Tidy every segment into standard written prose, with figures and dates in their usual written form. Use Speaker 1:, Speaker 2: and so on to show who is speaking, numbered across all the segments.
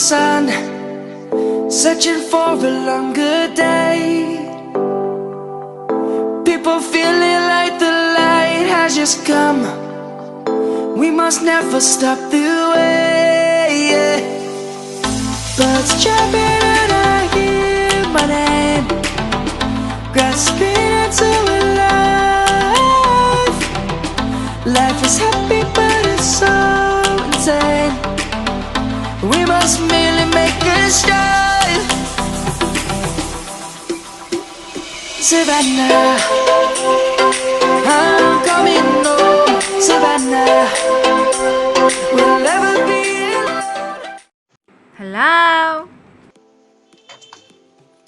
Speaker 1: sun, searching for a longer day. People feeling like the light has just come. We must never stop the way, yeah. Birds jumping and I hear my name, grasping into a life. Life is happy but it's so insane. We must merely make a start. Savannah, I'm coming home. Savannah, we'll never be alone.
Speaker 2: Hello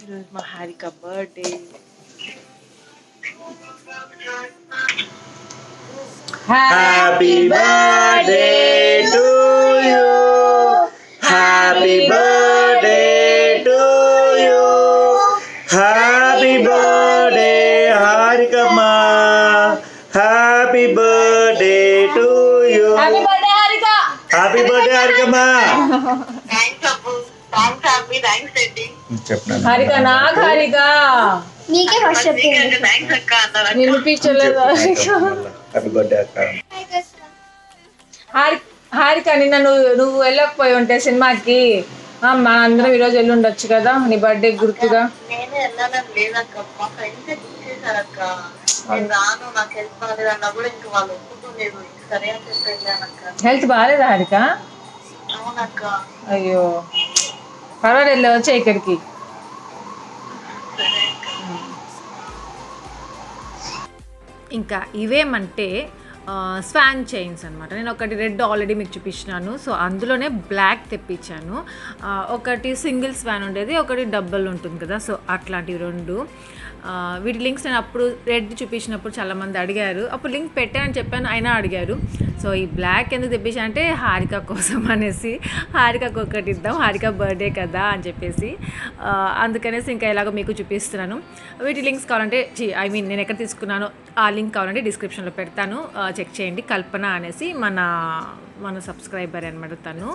Speaker 3: ఈరోజు మా Harika birthday.
Speaker 4: Happy birthday to you. Happy birthday to you. Happy birthday Harikama. Happy birthday to you.
Speaker 2: Happy birthday Harika.
Speaker 4: Happy birthday Harikama. చెప్పనా
Speaker 2: హారిక నాకు హారిక
Speaker 5: నీకే first చెప్పింది
Speaker 2: వినిపించలేదు.
Speaker 4: Happy birthday అక్క.
Speaker 2: హారిక నిన్న నువ్వు వెళ్ళకపోయి ఉంటే సినిమాకి మన అందరం ఈరోజు వెళ్ళి ఉండొచ్చు కదా నీ బర్త్డే గుర్తుగా.
Speaker 3: నేను వెళ్ళాలని లేదక్క, మా ఫ్రెండ్స్ బుక్ చేశారక్క. నేను రాను, నాకు హెల్ప్ బాగాలేదు అన్నా కూడా ఇంకా వాళ్ళు ఒప్పుకోలేదు. సరే అని చెప్పి వెళ్ళానక్క.
Speaker 2: హెల్త్ బాగాలేదా హారిక?
Speaker 3: అవునక్క.
Speaker 2: అయ్యో పర్వాలేదు వచ్చా ఇక్కడికి. ఇంకా ఇవేమంటే స్వాన్ చైన్స్ అనమాట. నేను ఒకటి రెడ్ ఆల్రెడీ మీకు చూపించినాను. సో అందులోనే బ్లాక్ తెప్పించాను. ఒకటి సింగిల్ స్వాన్ ఉండేది, ఒకటి డబుల్ ఉంటుంది కదా. సో అట్లాంటివి రెండు. వీటి లింక్స్ నేను అప్పుడు రెడ్ చూపించినప్పుడు చాలామంది అడిగారు. అప్పుడు లింక్ పెట్టానని చెప్పాను, అయినా అడిగారు. సో ఈ బ్లాక్ ఎందుకు తెప్పించా అంటే హారిక కోసం అనేసి, హారికకు ఒకటి ఇద్దాం, హారిక బర్త్డే కదా అని చెప్పేసి అందుకనేసి ఇంకా ఎలాగో మీకు చూపిస్తున్నాను. వీటి లింక్స్ కావాలంటే నేను ఎక్కడ తీసుకున్నానో ఆ లింక్ కావాలంటే డిస్క్రిప్షన్లో పెడతాను, చెక్ చేయండి. కల్పన అనేసి మన సబ్స్క్రైబర్ అనమాట, తను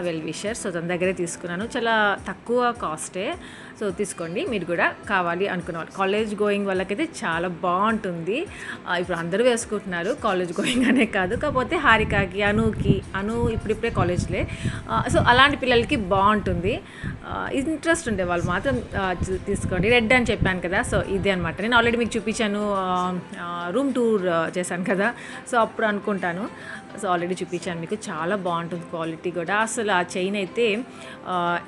Speaker 2: వెల్ విషర్. సో తన దగ్గరే తీసుకున్నాను, చాలా తక్కువ కాస్టే. సో తీసుకోండి మీరు కూడా కావాలి అనుకున్న వాళ్ళు. కాలేజ్ గోయింగ్ వాళ్ళకైతే చాలా బాగుంటుంది. ఇప్పుడు అందరూ వేసుకుంటున్నారు, కాలేజ్ గోయింగ్ అనే కాదు. కాకపోతే హారికకి, అను ఇప్పుడిప్పుడే కాలేజ్లే. సో అలాంటి పిల్లలకి బాగుంటుంది. ఇంట్రెస్ట్ ఉండే వాళ్ళు మాత్రం తీసుకోండి. రెడ్ అని చెప్పాను కదా, సో ఇదే అనమాట. నేను ఆల్రెడీ మీకు చూపించాను, రూమ్ టూర్ చేశాను కదా, సో అప్పుడు అనుకుంటాను. సో ఆల్రెడీ చూపించాను మీకు, చాలా బాగుంటుంది క్వాలిటీ కూడా. అసలు ఆ చైన్ అయితే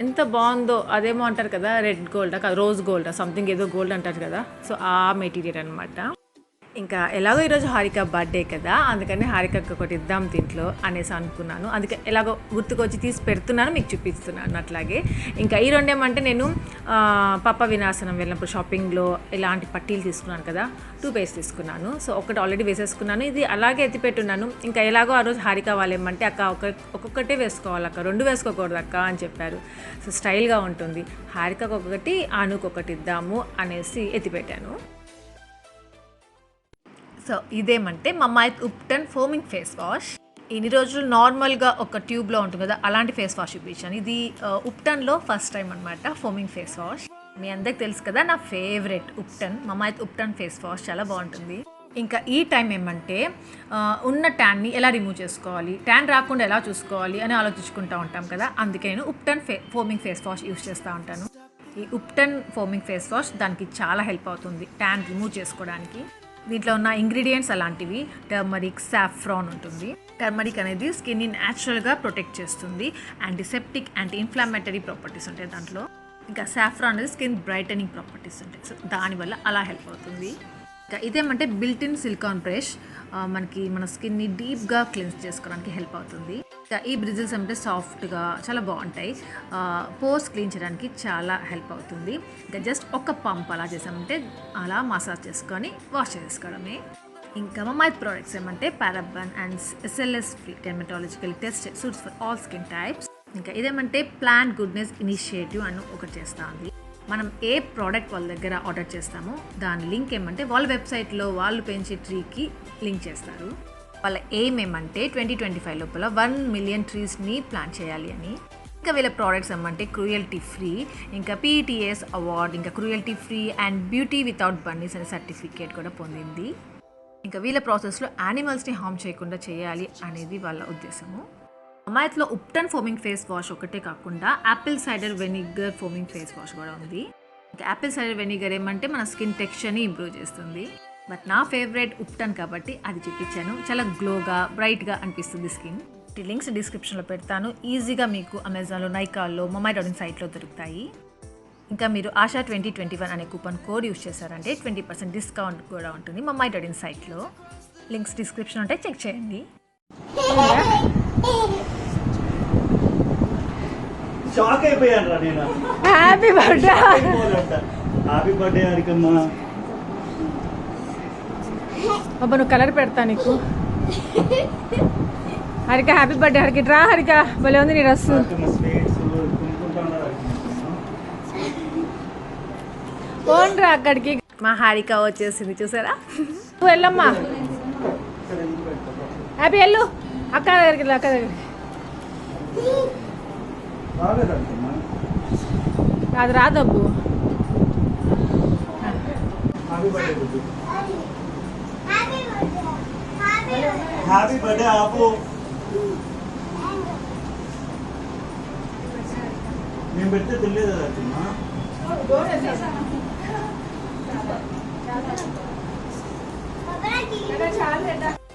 Speaker 2: ఎంత బాగుందో. అదేమో అంటారు కదా red gold, rose gold, something ఏదో గోల్డ్ అంటారు కదా. సో ఆ మెటీరియల్ అనమాట. ఇంకా ఎలాగో ఈరోజు హారిక బర్త్డే కదా, అందుకని హారికకి ఒకటి ఇద్దాం దీంట్లో అనేసి అనుకున్నాను. అందుకే ఎలాగో గుర్తుకొచ్చి తీసి పెడుతున్నాను, మీకు చూపిస్తున్నాను. అట్లాగే ఇంకా ఈ రెండేమంటే నేను పాప వినాశనం వెళ్ళినప్పుడు షాపింగ్లో ఇలాంటి పట్టీలు తీసుకున్నాను కదా, 2 పైస్ తీసుకున్నాను. సో ఒకటి ఆల్రెడీ వేసేసుకున్నాను, ఇది అలాగే ఎత్తిపెట్టున్నాను. ఇంకా ఎలాగో ఆ రోజు హారిక వాళ్ళేమంటే అక్క ఒక్కొక్కటే వేసుకోవాలక్క, 2 వేసుకోకూడదు అక్క అని చెప్పారు. సో స్టైల్గా ఉంటుంది, హారికకు ఒకటి అనుకొకటి ఇద్దాము అనేసి ఎత్తిపెట్టాను. సో ఇదేమంటే Mamaearth ubtan foaming face wash. ఇన్ని రోజులు నార్మల్గా ఒక ట్యూబ్లో ఉంటుంది కదా, అలాంటి ఫేస్ వాష్ చూపించాను. ఇది ఉప్టన్లో ఫస్ట్ టైం అనమాట ఫోమింగ్ ఫేస్ వాష్. మీ అందరికి తెలుసు కదా నా ఫేవరెట్ మమ్మాయిత్ ఉప్టన్ ఫేస్ వాష్, చాలా బాగుంటుంది. ఇంకా ఈ టైం ఏమంటే ఉన్న ట్యాన్ని ఎలా రిమూవ్ చేసుకోవాలి, ట్యాన్ రాకుండా ఎలా చూసుకోవాలి అని ఆలోచించుకుంటూ ఉంటాం కదా. అందుకే నేను ubtan foaming face wash use చేస్తూ ఉంటాను. ఈ ఉప్టన్ ఫోమింగ్ ఫేస్ వాష్ దానికి చాలా హెల్ప్ అవుతుంది ట్యాన్ రిమూవ్ చేసుకోవడానికి. దీంట్లో ఉన్న ఇంగ్రీడియంట్స్ అలాంటివి. టర్మరిక్, సాఫ్రాన్ ఉంటుంది. టర్మరిక్ అనేది స్కిన్ని న్యాచురల్గా ప్రొటెక్ట్ చేస్తుంది. యాంటీసెప్టిక్, యాంటీ ఇన్ఫ్లమేటరీ ప్రాపర్టీస్ ఉంటాయి దాంట్లో. ఇంకా సాఫ్రాన్ అనేది స్కిన్ బ్రైటనింగ్ ప్రాపర్టీస్ ఉంటాయి. సో దానివల్ల అలా హెల్ప్ అవుతుంది. ఇంకా ఇదేమంటే బిల్టిన్ సిలికాన్ బ్రష్, మనకి మన స్కిన్ని డీప్గా క్లెన్స్ చేసుకోవడానికి హెల్ప్ అవుతుంది. ఇంకా ఈ బ్రిజిల్స్ అంటే సాఫ్ట్గా చాలా బాగుంటాయి, పోర్స్ క్లీన్ చేయడానికి చాలా హెల్ప్ అవుతుంది. ఇంకా జస్ట్ ఒక పంప్ అలా చేసామంటే అలా మసాజ్ చేసుకొని వాష్ చేసుకోవడమే. ఇంకా మమ్మాయిత్ ప్రోడక్ట్స్ ఏమంటే paraben and SLS free, dermatological test suits for all skin types. ఇంకా ఇదేమంటే ప్లాంట్ గుడ్నెస్ ఇనిషియేటివ్ అని ఒకటి చేస్తూ ఉంది. మనం ఏ ప్రోడక్ట్ వాళ్ళ దగ్గర ఆర్డర్ చేస్తామో దాని లింక్ ఏమంటే వాళ్ళ వెబ్సైట్లో వాళ్ళు పెంచే ట్రీకి లింక్ చేస్తారు. వాళ్ళ ఎయిమ్ ఏమంటే 2025 లోపల 1 మిలియన్ ట్రీస్ని ప్లాంట్ చేయాలి అని. ఇంకా వీళ్ళ ప్రోడక్ట్స్ ఏమంటే క్రూయల్టీ ఫ్రీ, ఇంకా PETS అవార్డ్, ఇంకా cruelty free and beauty without Bunny's అనే సర్టిఫికేట్ కూడా పొందింది. ఇంకా వీళ్ళ ప్రాసెస్లో యానిమల్స్ని హార్మ్ చేయకుండా చేయాలి అనేది వాళ్ళ ఉద్దేశము. అమాయత్లో ఉప్టన్ ఫోమింగ్ ఫేస్ వాష్ ఒకటే కాకుండా Apple cider vinegar foaming face wash కూడా ఉంది. ఇంకా యాపిల్ సైడర్ వెనిగర్ ఏమంటే మన స్కిన్ టెక్స్చర్ని ఇంప్రూవ్ చేస్తుంది. బట్ నా ఫేవరెట్ ఉప్టన్ కాబట్టి అది చూపించాను. చాలా గ్లోగా బ్రైట్గా అనిపిస్తుంది స్కిన్. లింక్స్ డిస్క్రిప్షన్లో పెడతాను. ఈజీగా మీకు అమెజాన్లో, నైకాల్లో, మొమైడాడిన్ సైట్లో దొరుకుతాయి. ఇంకా మీరు ఆశా 2021 అనే కూపన్ కోడ్ యూస్ చేశారంటే 20% డిస్కౌంట్ కూడా ఉంటుంది మొమైడాడిన్ సైట్లో. లింక్స్ డిస్క్రిప్షన్ ఉంటే చెక్ చేయండి.
Speaker 4: షాక్ అయిపోయాను రా నేను.
Speaker 2: Happy birthday.
Speaker 4: హ్యాపీ బర్త్డే హారికమ్మ.
Speaker 2: బాబా నువ్వు కలర్ పెడతా నీకు. Harika happy birthday. హరికి రా హరిక, భలే ఉంది నీ డ్రెస్. పోండ్రా అక్కడికి. మా హారిక వచ్చేసింది చూసారా. నువ్వు వెళ్ళమ్మా. హ్యాపీ వెళ్ళు అక్క దగ్గరికి. అక్క దగ్గరికి అది రాదబ్బు.
Speaker 4: హ్యాపీ బర్త్డే ఆపు. నేను పెడితే తెలియదు కదా.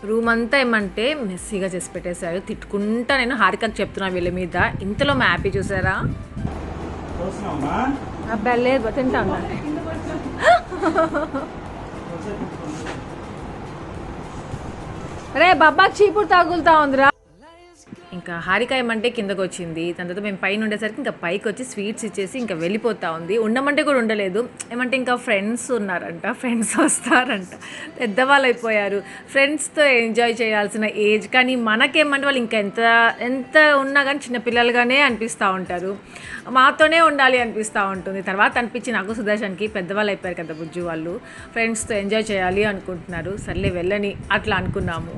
Speaker 2: రూమ్ అంతా ఏమంటే మెస్సీగా చేసి పెట్టేశారు. తిట్టుకుంటా నేను హారికకి చెప్తున్నా వీళ్ళ మీద. ఇంతలో మా హ్యాపీ చూసారా. అబ్బాయి లేదు తింటా ఉన్నా. రే బాబాకి చీపుడు తగులుతా ఉందిరా. ఇంకా హారిక ఏమంటే కిందకు వచ్చింది. దాని తర్వాత మేము పైన ఉండేసరికి ఇంకా పైకి వచ్చి స్వీట్స్ ఇచ్చేసి ఇంకా వెళ్ళిపోతూ ఉంది. ఉండమంటే కూడా ఉండలేదు. ఏమంటే ఇంకా ఫ్రెండ్స్ ఉన్నారంట, ఫ్రెండ్స్ వస్తారంట. పెద్దవాళ్ళు అయిపోయారు, ఫ్రెండ్స్తో ఎంజాయ్ చేయాల్సిన ఏజ్. కానీ మనకేమంటే వాళ్ళు ఇంకా ఎంత ఉన్నా కానీ చిన్నపిల్లలుగానే అనిపిస్తూ ఉంటారు. మాతోనే ఉండాలి అనిపిస్తూ ఉంటుంది. తర్వాత అనిపించి నాకు సుదర్శన్కి పెద్దవాళ్ళు అయిపోయారు కదా బుజ్జు వాళ్ళు, ఫ్రెండ్స్తో ఎంజాయ్ చేయాలి అనుకుంటున్నారు. సర్లే వెళ్ళని అట్లా అనుకున్నాము.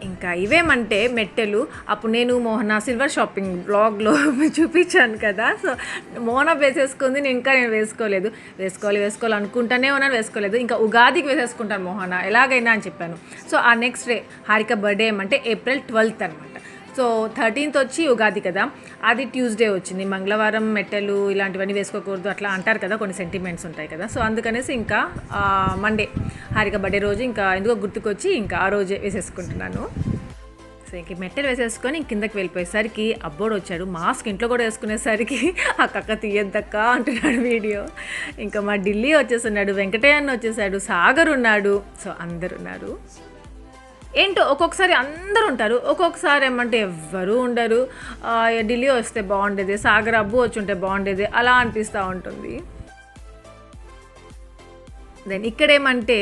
Speaker 2: ఇంకా ఇవేమంటే మెట్టెలు. అప్పుడు నేను మోహన సిల్వర్ షాపింగ్ బ్లాగ్లో చూపించాను కదా. సో మోహన వేసేసుకుంది, నేను వేసుకోవాలి అనుకుంటానే ఉన్నాను, వేసుకోలేదు. ఇంకా ఉగాదికి వేసేసుకుంటాను మోహన ఎలాగైనా అని చెప్పాను. సో ఆ నెక్స్ట్ డే హారిక బర్త్డే ఏమంటే April 12th అనమాట. సో 13th వచ్చి ఉగాది కదా, అది ట్యూస్డే వచ్చింది. మంగళవారం మెట్టెలు ఇలాంటివన్నీ వేసుకోకూడదు అట్లా అంటారు కదా, కొన్ని సెంటిమెంట్స్ ఉంటాయి కదా. సో అందుకనేసి ఇంకా మండే హారిక బర్త్డే రోజు ఇంకా ఎందుకో గుర్తుకొచ్చి ఇంకా ఆ రోజే వేసేసుకుంటున్నాను. సో ఇంక మెట్టెలు వేసేసుకొని కిందకి వెళ్ళిపోయేసరికి అబ్బోడు వచ్చాడు. మాస్క్ ఇంట్లో కూడా వేసుకునేసరికి ఆ కక్క తీయద్దక్క అంటున్నాడు వీడియో. ఇంకా మా ఢిల్లీ వచ్చేస్తున్నాడు, వెంకటయ్యన్న వచ్చేసాడు, సాగర్ ఉన్నాడు. సో అందరు ఉన్నారు. ఏంటో ఒక్కొక్కసారి అందరు ఉంటారు, ఒక్కొక్కసారి ఏమంటే ఎవ్వరూ ఉండరు. ఢిల్లీ వస్తే బాగుండేది, సాగర్ అబ్బు వచ్చి ఉంటే బాగుండేది అలా అనిపిస్తూ ఉంటుంది. దెన్ ఇక్కడేమంటే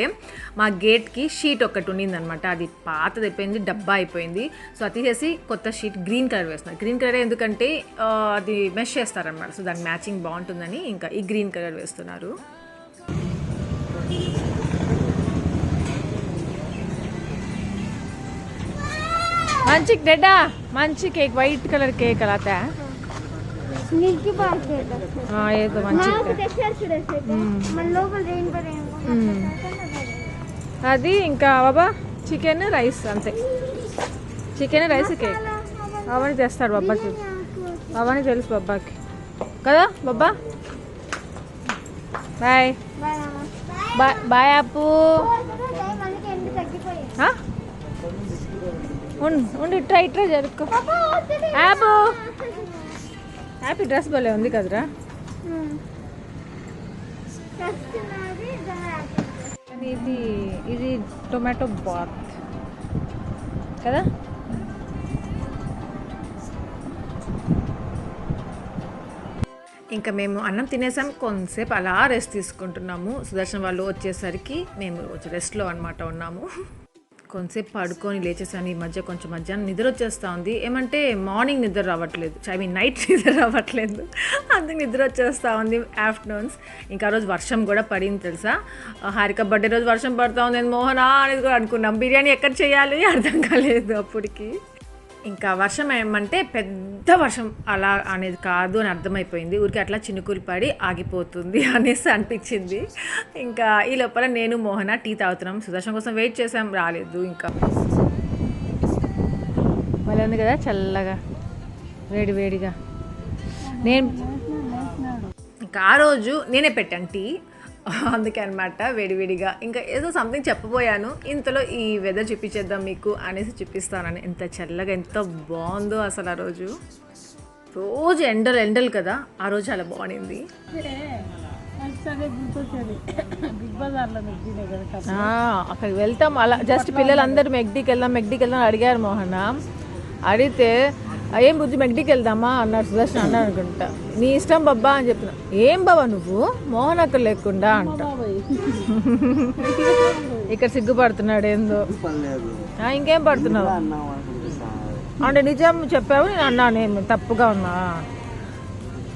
Speaker 2: మా గేట్కి షీట్ ఒకటి ఉండిందనమాట. అది పాతది అయిపోయింది, డబ్బా అయిపోయింది. సో అది తీసేసి కొత్త షీట్ గ్రీన్ కలర్ వేస్తున్నారు. గ్రీన్ కలర్ ఎందుకంటే అది మెష్ చేస్తారనమాట. సో దానికి మ్యాచింగ్ బాగుంటుందని ఇంకా ఈ గ్రీన్ కలర్ వేస్తున్నారు. మంచి డెడ్డా మంచి కేక్, వైట్ కలర్ కేక్ అలా ఏదో మంచి. అది ఇంకా బాబా చికెన్ రైస్ అంతే. చికెన్ రైస్ కేక్ అవన్నీ తెస్తాడు బాబాకి. అవన్నీ తెలుసు బాబాకి కదా. బాబా బాయ్ బాయ్ అప్పు. ఉండి ఇట్రా జరుపుకో. యాపు హ్యాపీ డ్రెస్ భలే ఉంది కదరా. ఇది టొమాటో బాత్ కదా. ఇంకా మేము అన్నం తినేసాం, కొంతసేపు అలా రెస్ట్ తీసుకుంటున్నాము. సుదర్శన్ వాళ్ళు వచ్చేసరికి మేము రెస్ట్లో అనమాట ఉన్నాము. కొంతసేపు పడుకొని లేచేసాను. ఈ మధ్య కొంచెం మధ్యాహ్నం నిద్ర వచ్చేస్తూ ఉంది. ఏమంటే మార్నింగ్ నిద్ర రావట్లేదు, నైట్ నిద్ర రావట్లేదు, అందుకు నిద్ర వచ్చేస్తూ ఉంది ఆఫ్టర్నూన్స్. ఇంకా రోజు వర్షం కూడా పడింది తెలుసా. హారిక బర్త్డే రోజు వర్షం పడుతూ ఉంది. నేను మోహనా అనేది కూడా అనుకున్నాం. బిర్యానీ ఎక్కడ చేయాలి అర్థం కాలేదు అప్పటికి. ఇంకా వర్షం ఏమంటే పెద్ద వర్షం అలా అనేది కాదు అని అర్థమైపోయింది. ఊరికి అట్లా చినుకులు పడి ఆగిపోతుంది అనేసి అనిపించింది. ఇంకా ఈ లోపల నేను మోహన టీ తాగుతున్నాం. సుదర్శన్ కోసం వెయిట్ చేసాం, రాలేదు. ఇంకా మళ్ళీ ఉంది కదా చల్లగా వేడి వేడిగా. నేను ఇంకా ఆ రోజు నేనే పెట్టాను టీ, అందుకే అనమాట వేడివేడిగా. ఇంకా ఏదో సంథింగ్ చెప్పబోయాను, ఇంతలో ఈ వెదర్ చూపించేద్దాం మీకు అనేసి చూపిస్తానని. ఎంత చల్లగా ఎంత బాగుందో అసలు. ఆ రోజు ఎండలు కదా, ఆ రోజు అలా బాగుంది. అక్కడికి వెళ్తాం అలా జస్ట్ పిల్లలందరూ మెగ్డీకి వెళ్దాం అడిగారు మోహన. అడిగితే ఏం బుద్ధి మెగ్డీకి వెళ్దామా అన్నాడు సుదర్శన్ అన్నాడు అనుకుంటా. నీ ఇష్టం బాబా అని చెప్పిన. ఏం బాబా నువ్వు మోహన్ అక్కడ లేకుండా అంట. ఇక్కడ సిగ్గుపడుతున్నాడు ఏందో. ఇంకేం పడుతున్నావు అంటే నిజం చెప్పావు, నేను అన్నాను ఏం తప్పుగా ఉన్నా.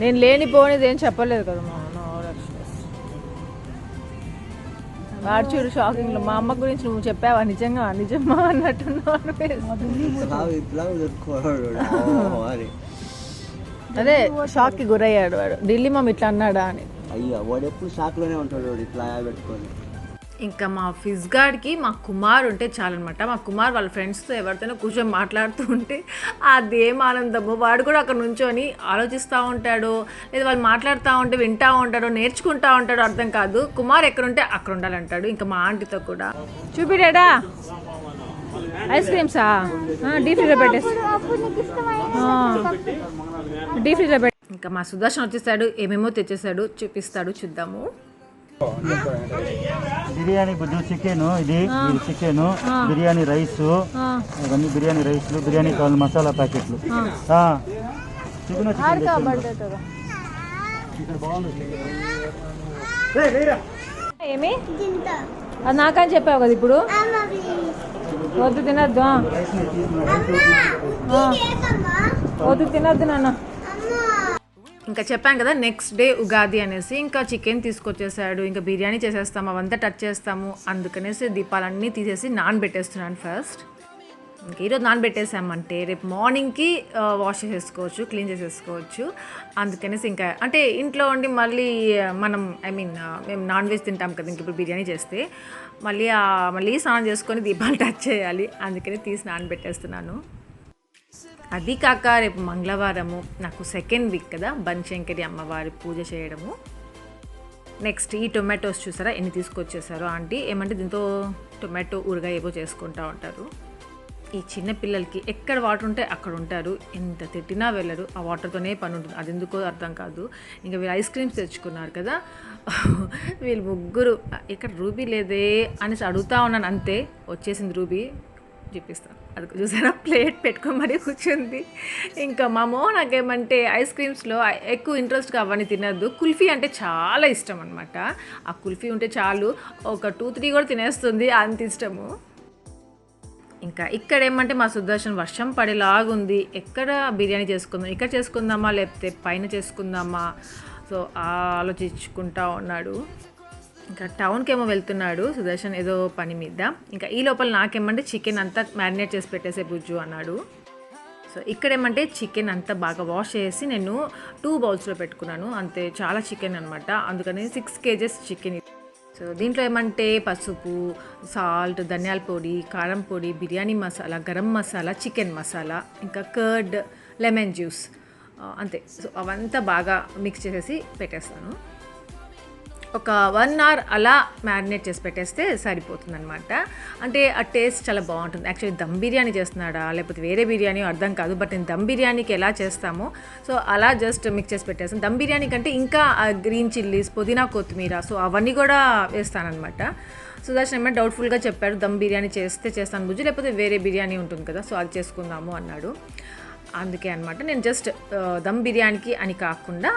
Speaker 2: నేను లేనిపోనిది ఏం చెప్పలేదు కదా మోహన్. వాడు చూడు షాకింగ్లో మా అమ్మ గురించి నువ్వు చెప్పావా నిజమా అన్నట్టున్నావు. అదే షాక్కి గురయ్యాడు వాడు. ఢిల్లీ మమ్మీ ఇట్లా అన్నాడా అని.
Speaker 6: అయ్యా వాడు ఎప్పుడు షాక్లోనే ఉంటాడు ఇట్లా పెట్టుకొని.
Speaker 2: ఇంకా మా ఫిజ్ గార్డ్కి మా కుమార్ ఉంటే చాలన్నమాట. మా కుమార్ వాళ్ళ ఫ్రెండ్స్తో ఎవరితోనో కూర్చొని మాట్లాడుతూ ఉంటే అదేం ఆనందము. వాడు కూడా అక్కడ నుంచొని ఆలోచిస్తూ ఉంటాడు, లేదా వాళ్ళు మాట్లాడుతూ ఉంటే వింటూ ఉంటాడు, నేర్చుకుంటూ ఉంటాడు. అర్థం కాదు. కుమార్ ఎక్కడుంటే అక్కడ ఉండాలంటాడు. ఇంకా మా ఆంటీతో కూడా చూపిడాడా ఐస్ క్రీమ్సా డీప్ ఫ్రీజ్లో పెట్టేసి డీప్ ఫ్రీజ్లో పెట్టే. ఇంకా మా సుదర్శన్ వచ్చేసాడు, ఏమేమో తెచ్చేసాడు, చూపిస్తాడు, చూద్దాము.
Speaker 4: బిర్యానీ గుడ్డు చికెన్, ఇది చికెన్, బిర్యానీ రైస్, ఇవన్నీ బిర్యానీ రైస్లు, బిర్యానీ కావాలి మసాలా ప్యాకెట్లు. చికెన్ ఇక్కడ బాగుంది.
Speaker 2: ఏమి అది నాకని చెప్పావు కదా ఇప్పుడు. వద్దు తినద్దు, వద్దు తినద్దు నాన్న. ఇంకా చెప్పాను కదా నెక్స్ట్ డే ఉగాది అనేసి ఇంకా చికెన్ తీసుకొచ్చేసాడు. ఇంకా బిర్యానీ చేసేస్తాము, అవంతా టచ్ చేస్తాము. అందుకనేసి దీపాలన్నీ తీసేసి నానబెట్టేస్తున్నాను ఫస్ట్. ఇంకా ఈరోజు నానబెట్టేసామంటే రేపు మార్నింగ్కి వాష్ చేసేసుకోవచ్చు, క్లీన్ చేసేసుకోవచ్చు. అందుకనేసి ఇంకా అంటే ఇంట్లో ఉండి మళ్ళీ మనం మేము నాన్ వెజ్ తింటాం కదా, ఇంక ఇప్పుడు బిర్యానీ చేస్తే మళ్ళీ స్నానం చేసుకొని దీపాలు టచ్ చేయాలి. అందుకని తీసి నానబెట్టేస్తున్నాను. అది కాక రేపు మంగళవారము, నాకు సెకండ్ వీక్ కదా బనశంకరి అమ్మవారి పూజ చేయడము. నెక్స్ట్ ఈ టొమాటోస్ చూసారా ఎన్ని తీసుకొచ్చేసారో ఆంటీ. ఏమంటే దీంతో టొమాటో ఊరగాయ ఏవో చేసుకుంటూ ఉంటారు. ఈ చిన్న పిల్లలకి ఎక్కడ వాటర్ ఉంటే అక్కడ ఉంటారు, ఎంత తిట్టినా వెళ్ళరు. ఆ వాటర్తోనే పని ఉంటుంది, అది ఎందుకో అర్థం కాదు. ఇంకా వీళ్ళు ఐస్ క్రీమ్స్ తెచ్చుకున్నారు కదా, వీళ్ళు ముగ్గురు ఇక్కడ రూబీ లేదే అనేసి అడుగుతూ ఉన్నాను. అంతే వచ్చేసింది రూబీ, చూపిస్తాను. అది చూసారా ప్లేట్ పెట్టుకొని మరీ కూర్చుంది. ఇంకా మా మోహన్ నాకేమంటే ఐస్ క్రీమ్స్లో ఎక్కువ ఇంట్రెస్ట్గా అవన్నీ తినద్దు. కుల్ఫీ అంటే చాలా ఇష్టం అనమాట. ఆ కుల్ఫీ ఉంటే చాలు ఒక 2-3 కూడా తినేస్తుంది, అంత ఇష్టము. ఇంకా ఇక్కడ ఏమంటే మా సుదర్శన్ వర్షం పడేలాగుంది, ఎక్కడ బిర్యానీ చేసుకుందాం, ఇక్కడ చేసుకుందామా లేకపోతే పైన చేసుకుందామా, సో ఆలోచించుకుంటా ఉన్నాడు. ఇంకా టౌన్కి ఏమో వెళ్తున్నాడు సుదర్శన్ ఏదో పని మీద. ఇంకా ఈ లోపల నాకేమంటే చికెన్ అంతా మ్యారినేట్ చేసి పెట్టేసే బుజ్జు అన్నాడు. సో ఇక్కడ ఏమంటే చికెన్ అంతా బాగా వాష్ చేసి నేను 2 బౌల్స్లో పెట్టుకున్నాను. అంతే, చాలా చికెన్ అనమాట, అందుకని 6 kgs చికెన్. సో దీంట్లో ఏమంటే పసుపు, సాల్ట్, ధనియాల పొడి, కారం పొడి, బిర్యానీ మసాలా, గరం మసాలా, చికెన్ మసాలా, ఇంకా కర్డ్, లెమన్ జ్యూస్, అంతే. సో అవంతా బాగా మిక్స్ చేసేసి పెట్టేస్తాను. ఒక 1 hour అలా మ్యారినేట్ చేసి పెట్టేస్తే సరిపోతుంది అనమాట. అంటే ఆ టేస్ట్ చాలా బాగుంటుంది. యాక్చువల్లీ దమ్ బిర్యానీ చేస్తున్నాడా లేకపోతే వేరే బిర్యానీ అర్థం కాదు, బట్ నేను దమ్ బిర్యానీకి ఎలా చేస్తామో సో అలా జస్ట్ మిక్స్ చేసి పెట్టేస్తాను. దమ్ బిర్యానీ కంటే ఇంకా గ్రీన్ చిల్లీస్, పుదీనా, కొత్తిమీర, సో అవన్నీ కూడా వేస్తానమాట. సుదర్శన్ ఏమైనా డౌట్ఫుల్గా చెప్పాడు, దమ్ బిర్యానీ చేస్తాను బుజ్జి, లేకపోతే వేరే బిర్యానీ ఉంటుంది కదా సో అది చేసుకుందాము అన్నాడు. అందుకే అనమాట నేను జస్ట్ దమ్ బిర్యానీకి అని కాకుండా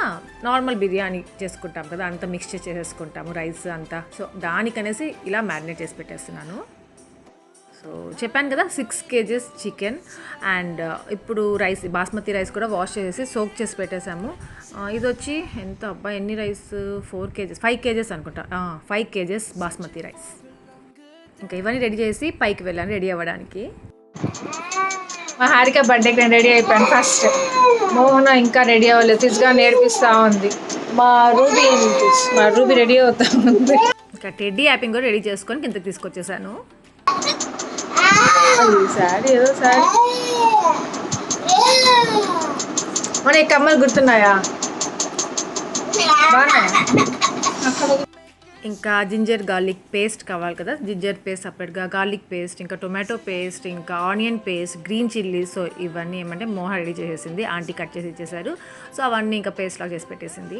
Speaker 2: నార్మల్ బిర్యానీ చేసుకుంటాం కదా, అంతా మిక్స్ చేసేసుకుంటాము రైస్ అంతా. సో దానికనేసి ఇలా మ్యారినేట్ చేసి పెట్టేస్తున్నాను. సో చెప్పాను కదా 6 kgs చికెన్ అండ్ ఇప్పుడు రైస్, బాస్మతి రైస్ కూడా వాష్ చేసేసి సోక్ చేసి పెట్టేసాము. ఇది వచ్చి ఎంత అబ్బా ఎన్ని రైస్, 4 kgs 5 kgs అనుకుంటా, 5 kgs బాస్మతి రైస్. ఇంకా ఇవన్నీ రెడీ చేసి పైకి వెళ్ళాను రెడీ అవ్వడానికి. మా హారిక బర్త్డేకి నేను రెడీ అయిపోయాను ఫస్ట్. మోహన ఇంకా రెడీ అవ్వలేదు, ఫిజ్గా నేర్పిస్తూ ఉంది. మా రూబీ రెడీ అవుతా ఉంది. ఇంకా టెడ్డీ యాపింగ్ కూడా రెడీ చేసుకొని కిందకి తీసుకొచ్చేసాను. సారీ ఏదో సారీ మన ఈ కమ్మలు గుర్తున్నాయా? ఇంకా జింజర్ గార్లిక్ పేస్ట్ కావాలి కదా, జింజర్ పేస్ట్ సపరేట్గా, గార్లిక్ పేస్ట్, ఇంకా టొమాటో పేస్ట్, ఇంకా onion paste, green chilli. So ఇవన్నీ ఏమంటే మోహ రెడీ చేసేసింది, ఆంటీ కట్ చేసి ఇచ్చేసారు. సో అవన్నీ ఇంకా పేస్ట్ లాగా చేసి పెట్టేసింది.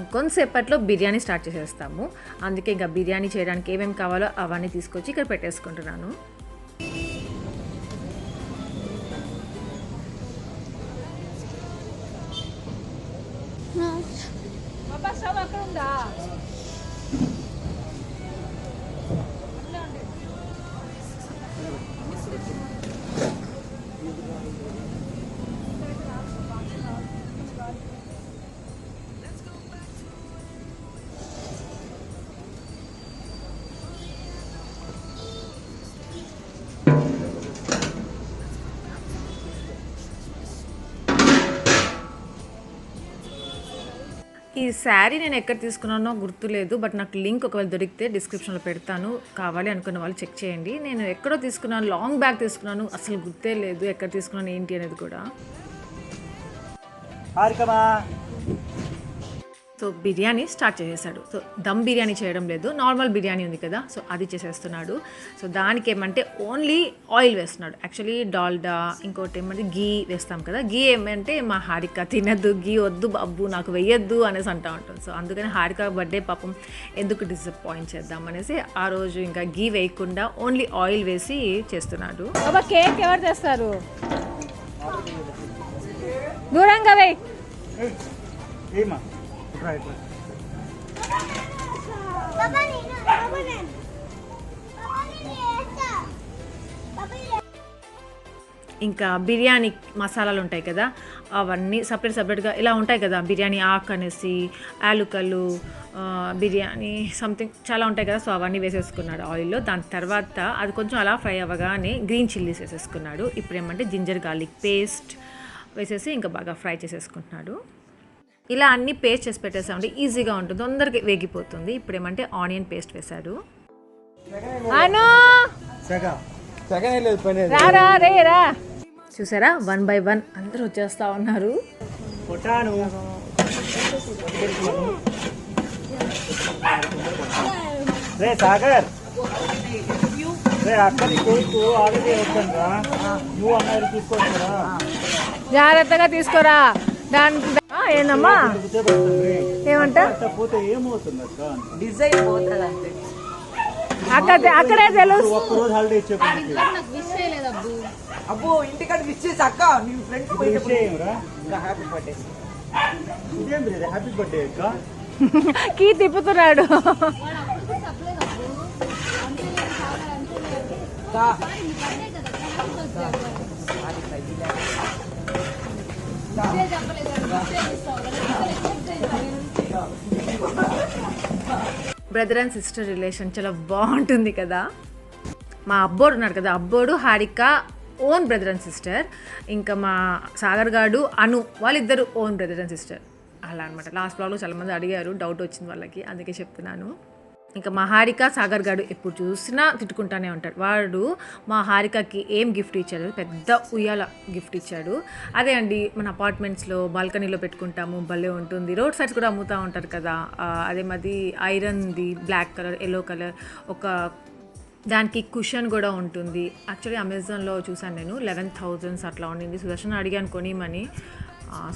Speaker 2: ఇంకొంతసేపట్లో బిర్యానీ స్టార్ట్ చేసేస్తాము. అందుకే ఇంకా బిర్యానీ చేయడానికి ఏమేమి కావాలో అవన్నీ తీసుకొచ్చి ఇక్కడ పెట్టేసుకుంటున్నాను. ఈ శారీ నేను ఎక్కడ తీసుకున్నానో గుర్తులేదు, బట్ నాకు లింక్ ఒకవేళ దొరికితే డిస్క్రిప్షన్లో పెడతాను, కావాలి అనుకున్న వాళ్ళు చెక్ చేయండి. నేను ఎక్కడో తీసుకున్నాను, లాంగ్ బ్యాగ్ తీసుకున్నాను, అసలు గుర్తే లేదు ఎక్కడ తీసుకున్నాను ఏంటి అనేది కూడా. సో బిర్యానీ స్టార్ట్ చేసేసాడు. సో దమ్ బిర్యానీ చేయడం లేదు, నార్మల్ బిర్యానీ ఉంది కదా, సో అది చేసేస్తున్నాడు. సో దానికి ఏమంటే ఓన్లీ ఆయిల్ వేస్తున్నాడు. యాక్చువల్లీ డాల్డా, ఇంకోటి ఏమంటే గీ వేస్తాం కదా, గీ ఏమంటే మా హారిక తినద్దు, గీ వద్దు బాబు నాకు వెయ్యొద్దు అనేసి అంటూ ఉంటుంది. సో అందుకని హారిక బర్త్డే పాపం ఎందుకు డిసప్పాయింట్ చేద్దాం అనేసి ఆ రోజు ఇంకా గీ వేయకుండా ఓన్లీ ఆయిల్ వేసి చేస్తున్నాడు. బాబా కేక్ ఎవరు తెస్తారు? దూరంగా వేయి. ఇంకా బిర్యానీ మసాలాలు ఉంటాయి కదా, అవన్నీ సపరేట్గా ఇలా ఉంటాయి కదా, బిర్యానీ ఆకు అనేసి, యాలుకలు, బిర్యానీ సంథింగ్ చాలా ఉంటాయి కదా. సో అవన్నీ వేసేసుకున్నాడు ఆయిల్లో. దాని తర్వాత అది కొంచెం అలా ఫ్రై అవ్వగానే గ్రీన్ చిల్లీస్ వేసేసుకున్నాడు. ఇప్పుడు ఏమంటే జింజర్ గార్లిక్ పేస్ట్ వేసేసి ఇంకా బాగా ఫ్రై చేసేసుకుంటున్నాడు. ఇలా అన్నీ పేస్ట్ చేసి పెట్టేసామంటే ఈజీగా ఉంటుంది, తొందరగా వేగిపోతుంది. ఇప్పుడు ఏమంటే ఆనియన్ పేస్ట్ వేశాడు. చూసారా 1 by 1 అందరూ వచ్చేస్తా ఉన్నారు. జాగ్రత్తగా తీసుకోరా. ఏందమ్మా ఏమంటా
Speaker 7: డిజైన్ పోతుంది అంతే.
Speaker 2: అక్కడే తెలుసు.
Speaker 7: అబ్బో ఇంటికాడ విష్ చేసి అక్క నీ friends happy birthday.
Speaker 4: Happy birthday అక్క.
Speaker 2: కీ తిప్పుతున్నాడు. బ్రదర్ అండ్ సిస్టర్ రిలేషన్ చాలా బాగుంటుంది కదా. మా అబ్బోడు ఉన్నాడు కదా, అబ్బోడు Harika own brother and sister. ఇంకా మా సాగర్ గాడు అను వాళ్ళిద్దరు ఓన్ బ్రదర్ అండ్ సిస్టర్ అలా అనమాట. లాస్ట్ బ్లాగ్లో చాలామంది అడిగారు, డౌట్ వచ్చింది వాళ్ళకి, అందుకే చెప్తున్నాను. ఇంకా మా హారిక సాగర్ గాడు ఎప్పుడు చూసినా తిట్టుకుంటానే ఉంటాడు. వాడు మా హారికకి ఏం గిఫ్ట్ ఇచ్చాడు, పెద్ద ఉయ్యాల గిఫ్ట్ ఇచ్చాడు. అదే అండి మన అపార్ట్మెంట్స్లో బాల్కనీలో పెట్టుకుంటాము, భలే ఉంటుంది. రోడ్ సైడ్స్ కూడా అమ్ముతూ ఉంటారు కదా. అదే మాది ఐరన్ది, బ్లాక్ కలర్, ఎల్లో కలర్, ఒక దానికి కుషన్ కూడా ఉంటుంది. యాక్చువల్లీ అమెజాన్లో చూసాను నేను, 11,000 అట్లా ఉండింది. సుదర్శన్ అడిగాను కొనిమని,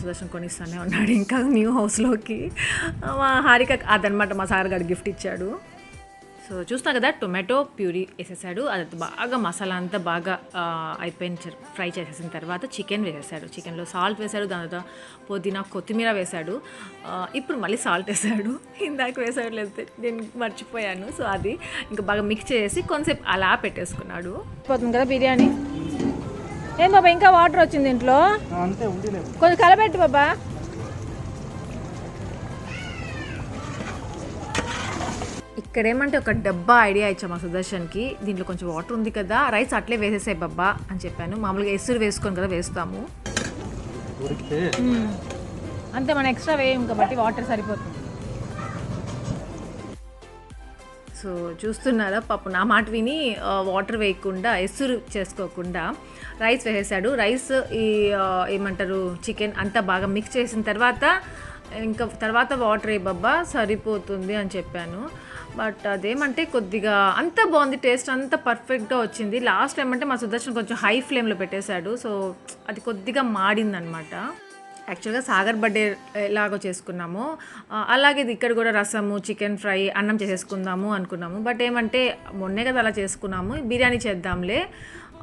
Speaker 2: సుదర్శన్ కొనిస్తానే ఉన్నాడు ఇంకా న్యూ హౌస్లోకి. మా హారిక అదనమాట మా సార్ గారు గిఫ్ట్ ఇచ్చాడు. సో చూస్తున్నా కదా టొమాటో ప్యూరీ వేసేసాడు. అది బాగా మసాలా అంతా బాగా అయిపోయిన ఫ్రై చేసేసిన తర్వాత చికెన్ వేసేసాడు. చికెన్లో సాల్ట్ వేసాడు, దాని తర్వాత పుదీనా కొత్తిమీర వేశాడు. ఇప్పుడు మళ్ళీ సాల్ట్ వేసాడు. ఇందాక వేసాడు లేకపోతే నేను మర్చిపోయాను. సో అది ఇంకా బాగా మిక్స్ చేసి కొంచెంసేపు అలా పెట్టేసుకున్నాడు. పోతుంది కదా బిర్యానీ. ఏం బాబా ఇంకా వాటర్ వచ్చింది ఇంట్లో,
Speaker 4: అంతే ఉండిలేదు.
Speaker 2: కొంచెం కలబెట్టు బాబా. ఇక్కడ ఏమంటే ఒక డబ్బా ఐడియా ఇచ్చా మా సుదర్శన్కి. దీంట్లో కొంచెం వాటర్ ఉంది కదా, రైస్ అట్లే వేసేసాయి బాబా అని చెప్పాను. మామూలుగా ఎసురు వేసుకొని కదా వేస్తాము అంతే, మనం ఎక్స్ట్రా వేయం కాబట్టి వాటర్ సరిపోతుంది. సో చూస్తున్నారా పాపం నా మాట విని వాటర్ వేయకుండా ఎసురు చేసుకోకుండా రైస్ వేసేసాడు. రైస్ ఈ ఏమంటారు చికెన్ అంతా బాగా మిక్స్ చేసిన తర్వాత ఇంకా తర్వాత వాటర్ ఏ బాబా సరిపోతుంది అని చెప్పాను. బట్ అదేమంటే కొద్దిగా అంత బాగుంది, టేస్ట్ అంతా పర్ఫెక్ట్గా వచ్చింది. లాస్ట్ టైం అంటే మా సుదర్శన్ కొంచెం హై ఫ్లేమ్లో పెట్టేశాడు, సో అది కొద్దిగా మాడిందనమాట. యాక్చువల్గా సాగర్ బర్త్డే ఎలాగో చేసుకున్నాము అలాగే ఇది ఇక్కడ కూడా రసము, చికెన్ ఫ్రై, అన్నం చేసేసుకుందాము అనుకున్నాము. బట్ ఏమంటే మొన్నే కదా అలా చేసుకున్నాము, బిర్యానీ చేద్దాంలే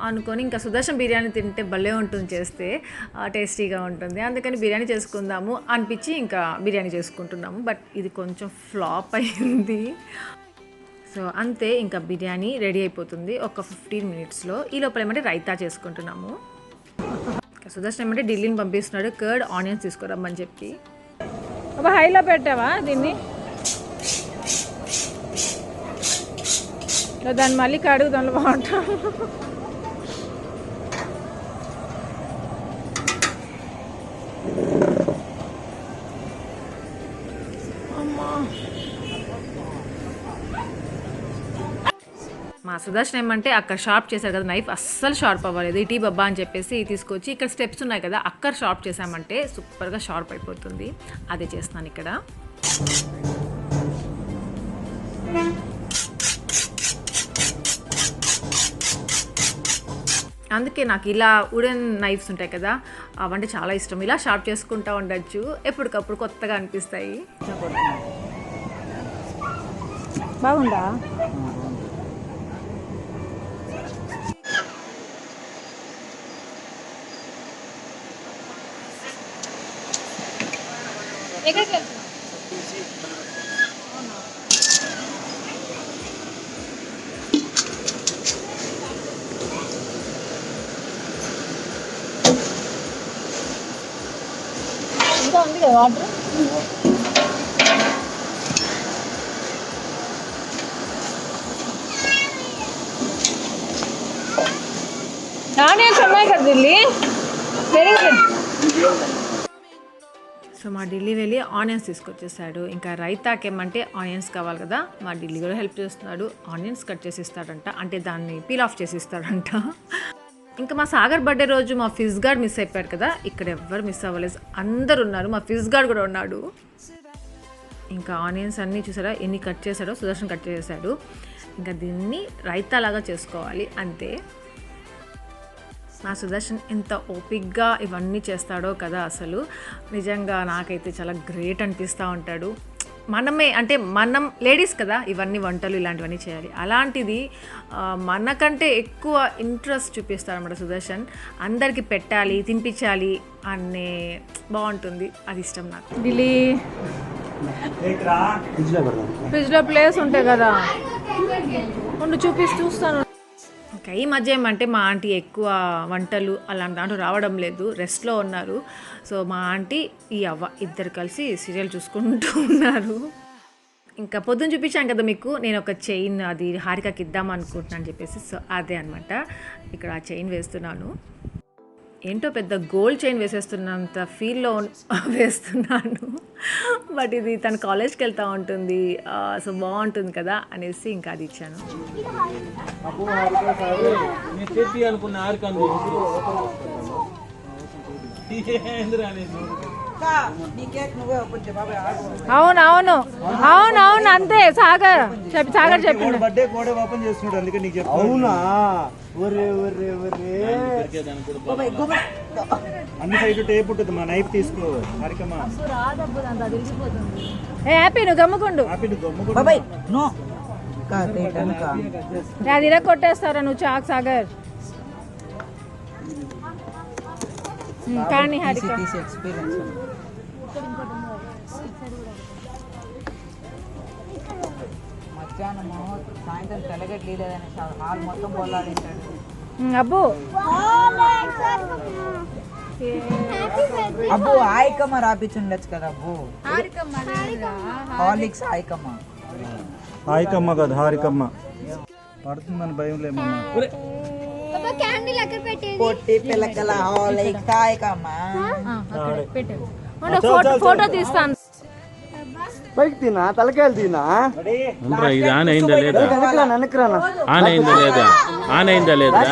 Speaker 2: అనుకొని ఇంకా సుదర్శన్ బిర్యానీ తింటే భలే ఉంటుంది, చేస్తే టేస్టీగా ఉంటుంది, అందుకని బిర్యానీ చేసుకుందాము అనిపించి ఇంకా బిర్యానీ చేసుకుంటున్నాము. బట్ ఇది కొంచెం ఫ్లాప్ అయింది. సో అంతే, ఇంకా బిర్యానీ రెడీ అయిపోతుంది ఒక 15 minutesలో. ఈ లోపల ఏమంటే రైతా చేసుకుంటున్నాము. సుదర్శన్ ఏమంటే ఢిల్లీని పంపిస్తున్నాడు కర్డ్ ఆనియన్స్ తీసుకురమ్మని చెప్పి. ఒక హైలో పెట్టావా దీన్ని, దాన్ని మళ్ళీ కడుగు, దానిలో వాటర్. మా సుదర్శన్ ఏమంటే అక్కడ షార్ప్ చేశారు కదా నైఫ్, అస్సలు షార్ప్ అవ్వలేదు. ఇటీ బాబా అని చెప్పేసి తీసుకొచ్చి ఇక్కడ స్టెప్స్ ఉన్నాయి కదా అక్కడ షార్ప్ చేసామంటే సూపర్గా షార్ప్ అయిపోతుంది. అదే చేస్తున్నాను ఇక్కడ. అందుకే నాకు ఇలా వుడెన్ నైఫ్స్ ఉంటాయి కదా అవంటే చాలా ఇష్టం. ఇలా షార్ప్ చేసుకుంటూ ఉండొచ్చు, ఎప్పటికప్పుడు కొత్తగా అనిపిస్తాయి. బాగుందా? ఎక్కడికి వెళ్తున్నావు? ఇంకా ఉంది కదా వాటర్. ఆనియన్స్ ఉన్నాయి కదా ఢిల్లీ, వెరీ గుడ్. సో మా ఢిల్లీ వెళ్ళి ఆనియన్స్ తీసుకొచ్చేసాడు. ఇంకా రైతాకి ఏమంటే ఆనియన్స్ కావాలి కదా, మా ఢిల్లీ కూడా హెల్ప్ చేస్తున్నాడు. ఆనియన్స్ కట్ చేసి ఇస్తాడంట, అంటే దాన్ని పీల్ ఆఫ్ చేసి ఇస్తాడంట. ఇంకా మా సాగర్ బర్త్డే రోజు మా ఫిజ్ గార్డ్ మిస్ అయిపోయాడు కదా, ఇక్కడ ఎవ్వరు మిస్ అవ్వలేదు, అందరు ఉన్నారు. మా ఫిజ్ గార్డ్ కూడా ఉన్నాడు. ఇంకా ఆనియన్స్ అన్నీ చూసారా ఎన్ని కట్ చేశాడో, సుదర్శన్ కట్ చేశాడు. ఇంకా దీన్ని రైతా లాగా చేసుకోవాలి అంతే. మా సుదర్శన్ ఎంత ఓపిక్గా ఇవన్నీ చేస్తాడో కదా, అసలు నిజంగా నాకైతే చాలా గ్రేట్ అనిపిస్తూ ఉంటాడు. మనమే అంటే మనం లేడీస్ కదా ఇవన్నీ వంటలు ఇలాంటివన్నీ చేయాలి, అలాంటిది మనకంటే ఎక్కువ ఇంట్రెస్ట్ చూపిస్తారన్నమాట సుదర్శన్. అందరికీ పెట్టాలి, తినిపించాలి అనే బాగుంటుంది, అది ఇష్టం నాకు. ఢిల్లీ ఫ్రిడ్జ్లో ప్లేస్ ఉంటాయి కదా, ఉండు చూస్తాను. ఇంకా ఈ మధ్య ఏమంటే మా ఆంటీ ఎక్కువ వంటలు అలాంటి దాంట్లో రావడం లేదు, రెస్ట్లో ఉన్నారు. సో మా ఆంటీ ఈ అవ్వ ఇద్దరు కలిసి సీరియల్ చూసుకుంటూ ఉన్నారు. ఇంకా పొద్దున్న చూపించాను కదా మీకు, నేను ఒక చైన్ అది హారికకి ఇద్దాం అనుకుంటున్నాను చెప్పేసి, సో అదే అనమాట ఇక్కడ ఆ చైన్ వేస్తున్నాను. ఏంటో పెద్ద గోల్డ్ చైన్ వేసేస్తున్నంత ఫీల్లో వేస్తున్నాను. బట్ ఇది తను కాలేజ్కి వెళ్తూ ఉంటుంది, సో బాగుంటుంది కదా అనేసి ఇంకా అది ఇచ్చాను. అవునవును అవునవును అంతే. సాగర్ చెప్పి
Speaker 4: బర్త్డే కోడే ఓపెన్ చేస్తున్నాడు, అందుకే నీకు చెప్తా.
Speaker 6: అవునా?
Speaker 4: అన్ని సైడ్ టేప్ ఉంటుంది, మా నైఫ్ తీసుకో హరికమ్మా.
Speaker 2: హ్యాపీ నువ్వు గమ్ముకుండు.
Speaker 4: హ్యాపీ నువ్వు గమ్ముకుండు.
Speaker 7: బాబాయ్ నో అక్క తేటనుక
Speaker 2: అది ఇలా కొట్టేస్తారా నువ్వు చాక్ సాగర్ కానీ హారిక
Speaker 7: తీసి ఎక్స్పీరియన్స్ మధ్యాహ్నం సాయంత్రం తెల్లగడ్డ లేదని హాల్ మొత్తం బొల్లాడింటాడు
Speaker 2: అబ్బు
Speaker 7: అబ్బు ఆయకమ్మ రాపించుండొచ్చు కదా అబ్బు హాలిక్స్ ఆయకమ్మ
Speaker 4: హారికమ్మ కాదు హారికమ్మ పడుతుందని భయం లేమన్నా
Speaker 5: క్యాండిల్ ఎక్కడ పెట్టేది
Speaker 7: పొట్టి పిల్లకల హాలిక్స్ ఆయకమ్మ
Speaker 2: ఫోటో తీస్తాను
Speaker 6: పైకి తినా తలకాయలు తినా
Speaker 8: ఇది ఆన్ అయిందా లేదా ఆన్ అయిందా లేదా ఆన్ అయిందా లేదా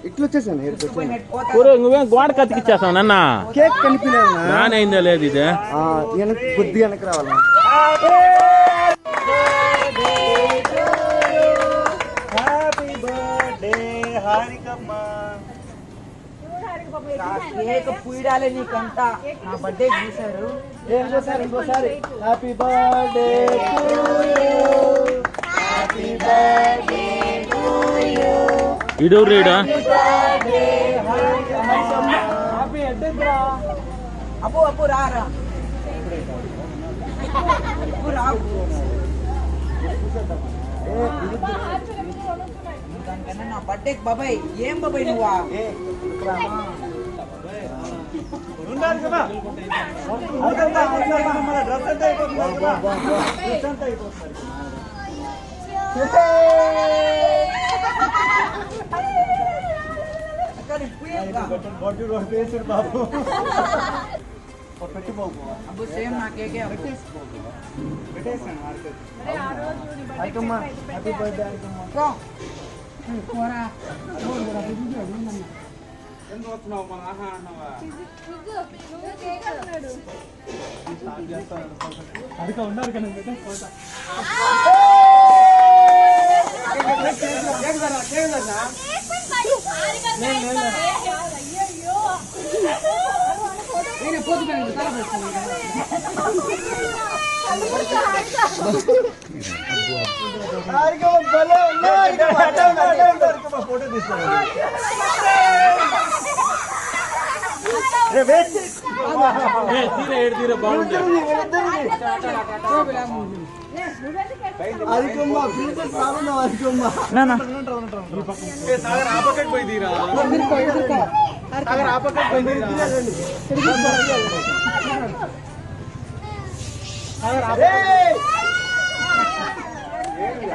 Speaker 6: ఇట్లా వచ్చేసాను
Speaker 8: నువ్వేం గోడ కతికిచ్చేస్తావు నన్న
Speaker 6: కేక్ కనిపించలేదు
Speaker 8: ఆన్ అయిందా లేదు ఇది
Speaker 6: వెనక్కి బుద్ధి వెనక్కి రావాలా
Speaker 4: హ్యాపీ బర్త్డే హారికమ్మ
Speaker 7: కేక్ పుయ్యాలి నీకంతా నా బర్త్డే చూసారు
Speaker 6: ఏం చేశారు ఇంకోసారి హ్యాపీ బర్త్డే హ్యాపీ బర్త్డే
Speaker 8: ఇడు రీడా
Speaker 7: అబ్బు అబ్బు రారా అబ్బు రా దానికన్నా నా బర్త్డేకి బాబాయ్ ఏం బాబాయ్ నువ్వా
Speaker 4: ఉండాలి కదా డ్రెస్ అంతా అయిపోతుంది బాబు
Speaker 7: అబ్బు సేమ్ నా కేకే
Speaker 6: హారికమ్మ హ్యాపీ బర్త్డే హారికమ్మ
Speaker 4: ఉన్నారు కదా ఫోటో తీసుకోవాలి
Speaker 8: తీరా బాగుంటుంది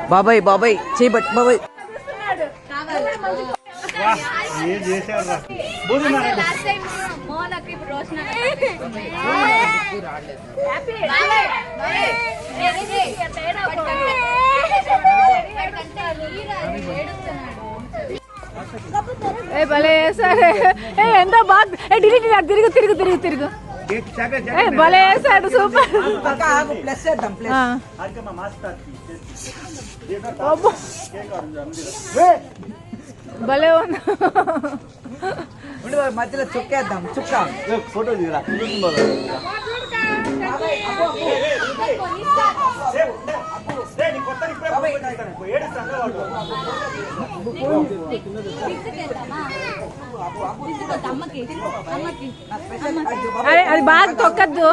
Speaker 7: బాబాయ్ బాబాయ్ చేయబట్ బాబాయ్
Speaker 4: ఏం చేశారు
Speaker 2: భలే సరే ఎంత బాగా డిలీట్ తిరుగు తిరుగు తిరుగు తిరుగు భలే వేసాడు సూపర్
Speaker 7: ప్లస్ చేద్దాం ప్లస్
Speaker 2: భలే ఉంది
Speaker 7: మధ్యలో చుక్కేద్దాం చుక్క
Speaker 6: ఫోటో దిగరా
Speaker 2: అరే అది బాగా తొక్కద్దు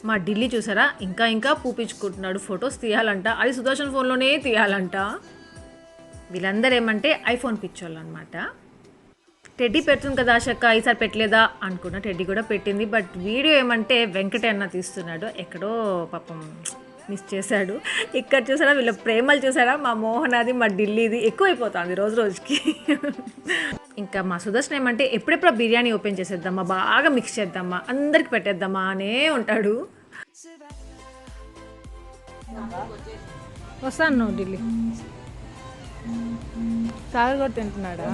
Speaker 2: మా ఢిల్లీ చూసారా ఇంకా ఇంకా పూపించుకుంటున్నాడు ఫొటోస్ తీయాలంట అది సుదర్శన్ ఫోన్లోనే తీయాలంట వీళ్ళందరూ ఏమంటే ఐఫోన్ పిచ్చోళ్ళు అనమాట టెడ్డీ పెడుతుంది కదా ఆశక్క ఈసారి పెట్టలేదా అనుకున్నా టెడ్డీ కూడా పెట్టింది బట్ వీడియో ఏమంటే వెంకటే అన్న తీస్తున్నాడు ఎక్కడో పాపం మిస్ చేశాడు ఇక్కడ చూసారా వీళ్ళ ప్రేమలు చూసారా మా మోహనాది మా ఢిల్లీది ఎక్కువైపోతుంది రోజు రోజుకి ఇంకా మా సుదర్శన్ ఏమంటే ఎప్పుడెప్పుడు బిర్యానీ ఓపెన్ చేసేద్దామా బాగా మిక్స్ చేద్దామా అందరికి పెట్టేద్దామా అనే ఉంటాడు వస్తాను నువ్వు ఢిల్లీ సాగర్ కూడా తింటున్నాడా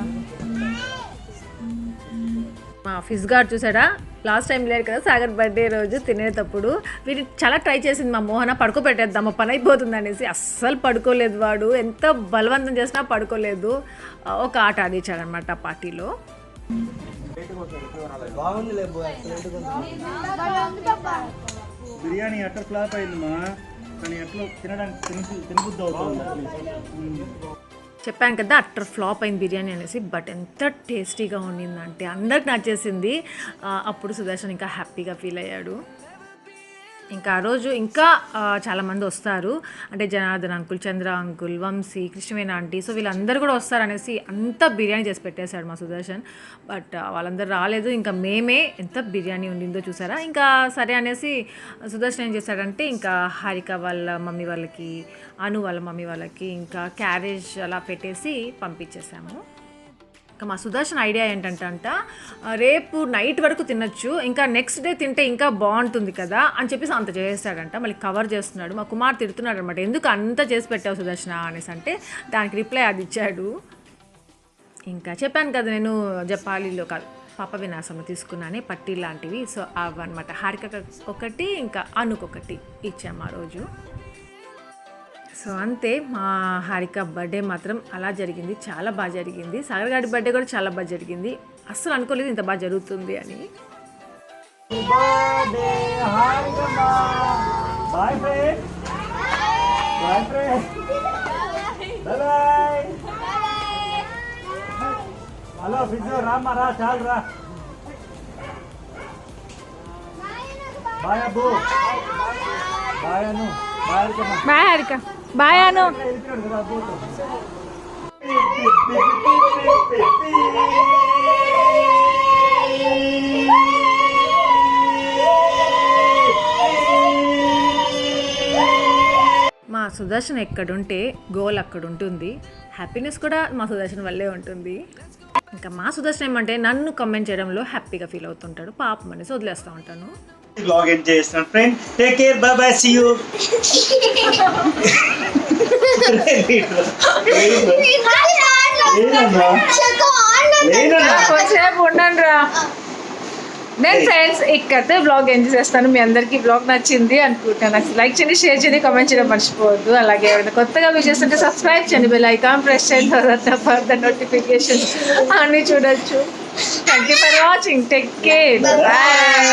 Speaker 2: మా ఫిజ్ గార్డ్ చూసాడా లాస్ట్ టైం లేరు కదా సాగర్ బర్త్డే రోజు తినేటప్పుడు వీటి చాలా ట్రై చేసింది మా మోహన పడుకోబెట్టేద్దామా పని అయిపోతుంది అనేసి అస్సలు పడుకోలేదు వాడు ఎంత బలవంతం చేసినా పడుకోలేదు ఒక ఆట ఆడించాడనమాట పార్టీలో
Speaker 6: బాగుంది లేబో ఎక్సలెంట్
Speaker 4: బిర్యానీ ఎట్లా ఫ్లాప్ అయిందమ్మా, కానీ ఎట్లా తినడానికి తినబుద్ధి అవుతుంది.
Speaker 2: చెప్పాను కదా అట్టర్ ఫ్లాప్ అయింది బిర్యానీ అనేసి, బట్ ఎంత టేస్టీగా ఉండిందంటే అందరికి నచ్చేసింది. అప్పుడు సుదర్శన్ ఇంకా హ్యాపీగా ఫీల్ అయ్యాడు. ఇంకా ఆ రోజు ఇంకా చాలామంది వస్తారు, అంటే Janardhan uncle, Chandra uncle, Vamsi, Krishnaveni aunty, so వీళ్ళందరూ కూడా వస్తారనేసి అంతా బిర్యానీ చేసి పెట్టేశాడు మా సుదర్శన్. బట్ వాళ్ళందరూ రాలేదు. ఇంకా మేమే ఎంత బిర్యానీ ఉండిందో చూసారా. ఇంకా సరే అనేసి సుదర్శన్ ఏం చేశాడంటే ఇంకా హారిక వాళ్ళ మమ్మీ వాళ్ళకి, అను వాళ్ళ మమ్మీ వాళ్ళకి ఇంకా క్యారేజ్ అలా పెట్టేసి పంపించేసాము. ఇంకా మా సుదర్శన్ ఐడియా ఏంటంట, రేపు నైట్ వరకు తినొచ్చు, ఇంకా నెక్స్ట్ డే తింటే ఇంకా బాగుంటుంది కదా అని చెప్పేసి అంత చేస్తాడంట. మళ్ళీ కవర్ చేస్తున్నాడు. మా కుమార్ తిడుతున్నాడు అనమాట, ఎందుకు అంత చేసి పెట్టావు సుదర్శన అనేసి. అంటే దానికి రిప్లై అది ఇచ్చాడు. ఇంకా చెప్పాను కదా నేను జపాలీలో కాదు పాప వినాశంలో తీసుకున్నానే పట్టీ లాంటివి, సో అవన్నమాట. హారిక ఒకటి ఇంకా అనుకొకటి ఇచ్చాము ఆ రోజు. సో అంతే, మా హారిక బర్త్డే మాత్రం అలా జరిగింది, చాలా బాగా జరిగింది. సాగర్ గారి బర్త్డే కూడా చాలా బాగా జరిగింది. అస్సలు అనుకోలేదు ఇంత బాగా జరుగుతుంది అని.
Speaker 4: హలో ఫిజో రామ్మా, రా చాలు రా. బాయ్ అబ్బు, బాయ్ అను, బాయ్ అరికమ్మా.
Speaker 2: బాయ్ హారిక, బాయ్ అను. మా సుదర్శన్ ఎక్కడుంటే గోల్ అక్కడ ఉంటుంది, హ్యాపీనెస్ కూడా మా సుదర్శన్ వల్లే ఉంటుంది. ఇంకా మా సుదర్శన్ ఏమంటే నన్ను కమెంట్ చేయడంలో హ్యాపీగా ఫీల్ అవుతుంటాడు, పాపం అనేసి వదిలేస్తూ ఉంటాను.
Speaker 4: బ్లాగ్ ఎండ్ చేస్తున్నాను friend, take care, bye bye, see you.
Speaker 2: కొంచెంసేపు ఉండండి రా. నేను ఫ్రెండ్స్ ఇక్కడితే బ్లాగ్ ఎంజాయ్ చేస్తాను. మీ అందరికీ బ్లాగ్ నచ్చింది అనుకుంటున్నాను. నాకు లైక్ చేయండి, షేర్ చేయండి, కామెంట్ చేయడం మర్చిపోవద్దు. అలాగే ఏమైనా కొత్తగా విషయస్ ఉంటే సబ్స్క్రైబ్ చేయండి, బెల్ ఐకాన్ ప్రెస్ చేయండి, ఫర్దర్ నోటిఫికేషన్స్ అన్నీ చూడొచ్చు. Thank you for watching, take care, bye.